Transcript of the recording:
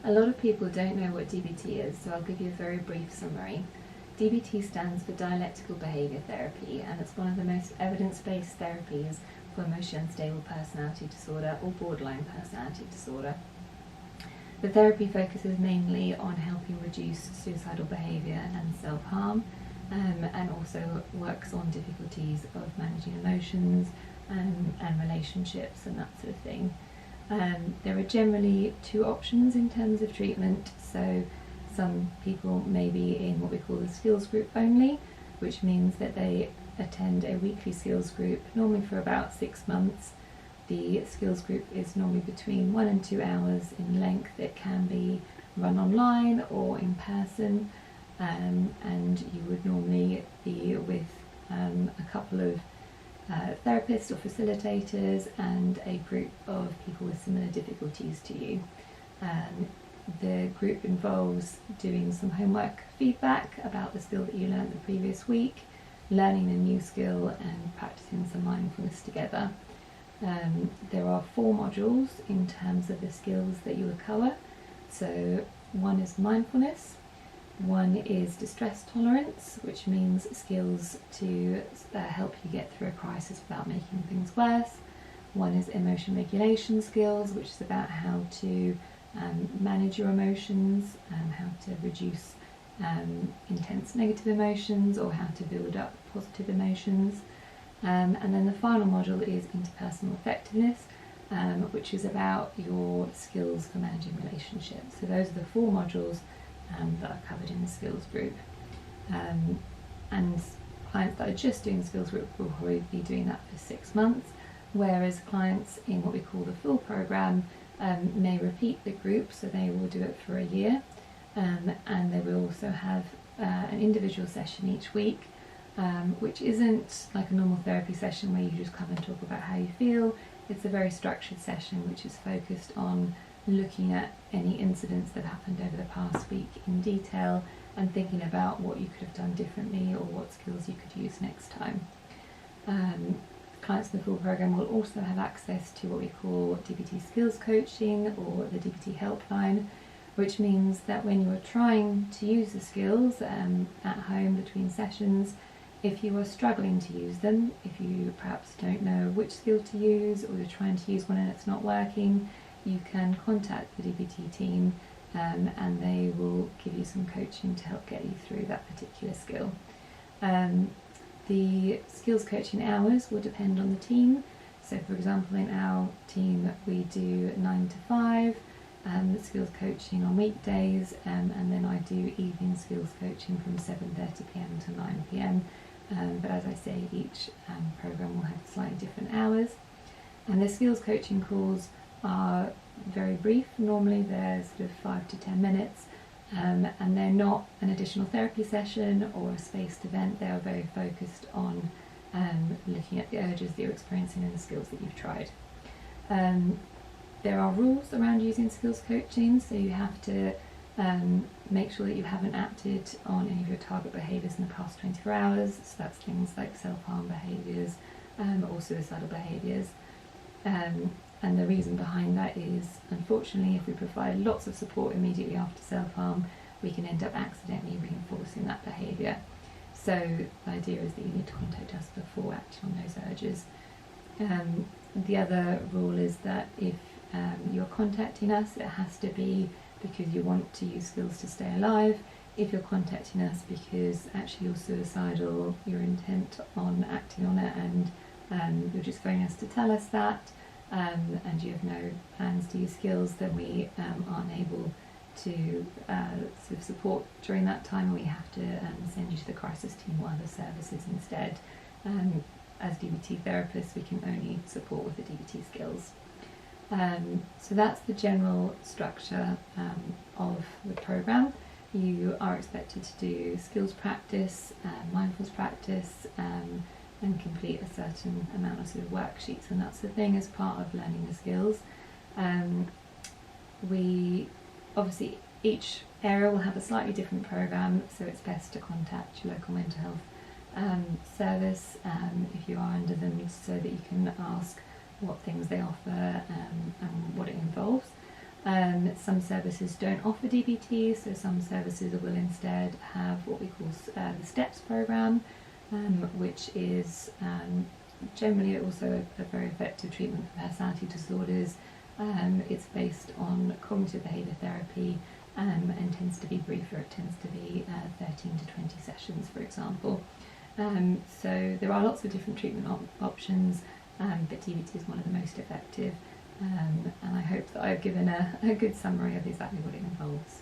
A lot of people don't know what DBT is, so I'll give you a very brief summary. DBT stands for Dialectical Behaviour Therapy, and it's one of the most evidence-based therapies for emotionally unstable personality disorder or borderline personality disorder. The therapy focuses mainly on helping reduce suicidal behaviour and self-harm, and also works on difficulties of managing emotions and relationships and that sort of thing. There are generally two options in terms of treatment, so some people may be in what we call the skills group only, which means that they attend a weekly skills group, normally for about 6 months. The skills group is normally between 1 and 2 hours in length. It can be run online or in person, and you would normally be with a couple of therapists or facilitators and a group of people with similar difficulties to you. The group involves doing some homework feedback about the skill that you learned the previous week, learning a new skill and practicing some mindfulness together. There are 4 modules in terms of the skills that you will cover. So one is mindfulness, one is distress tolerance, which means skills to help you get through a crisis without making things worse. One is emotion regulation skills, which is about how to manage your emotions, how to reduce intense negative emotions or how to build up positive emotions. And then the final module is interpersonal effectiveness, which is about your skills for managing relationships. So those are the 4 modules that are covered in the skills group. And clients that are just doing the skills group will probably be doing that for 6 months, whereas clients in what we call the full programme may repeat the group, so they will do it for a year, and they will also have an individual session each week, which isn't like a normal therapy session where you just come and talk about how you feel. It's a very structured session which is focused on looking at any incidents that happened over the past week in detail and thinking about what you could have done differently or what skills you could use next time. Clients in the full programme will also have access to what we call DBT skills coaching or the DBT helpline, which means that when you are trying to use the skills at home between sessions, if you are struggling to use them, if you perhaps don't know which skill to use or you're trying to use one and it's not working, you can contact the DBT team and they will give you some coaching to help get you through that particular skill. The skills coaching hours will depend on the team. So for example, in our team we do 9 to 5, the skills coaching on weekdays, and then I do evening skills coaching from 7:30 p.m. to 9 p.m. But as I say, each programme will have slightly different hours. And the skills coaching calls are very brief. Normally they're sort of 5 to 10 minutes, and they're not an additional therapy session or a spaced event. They are very focused on looking at the urges that you're experiencing and the skills that you've tried. There are rules around using skills coaching, so you have to make sure that you haven't acted on any of your target behaviours in the past 24 hours, so that's things like self-harm behaviours or suicidal behaviours. And the reason behind that is, unfortunately, if we provide lots of support immediately after self-harm, we can end up accidentally reinforcing that behaviour. So the idea is that you need to contact us before acting on those urges. The other rule is that if you're contacting us, it has to be because you want to use skills to stay alive. If you're contacting us because actually you're suicidal, you're intent on acting on it, and you're just phoning us to tell us that, and you have no plans to use skills, then we aren't able to sort of support during that time, and we have to send you to the crisis team or other services instead. As DBT therapists, we can only support with the DBT skills. So that's the general structure of the programme. You are expected to do skills practice, mindfulness practice, and complete a certain amount of sort of worksheets and that sort of thing as part of learning the skills. We obviously, each area will have a slightly different programme, so it's best to contact your local mental health service if you are under them, so that you can ask what things they offer and what it involves. Some services don't offer DBT, so some services will instead have what we call the STEPS programme, which is generally also a very effective treatment for personality disorders. It's based on cognitive behaviour therapy and tends to be briefer. It tends to be 13 to 20 sessions, for example. So there are lots of different treatment options, but DBT is one of the most effective. And I hope that I've given a good summary of exactly what it involves.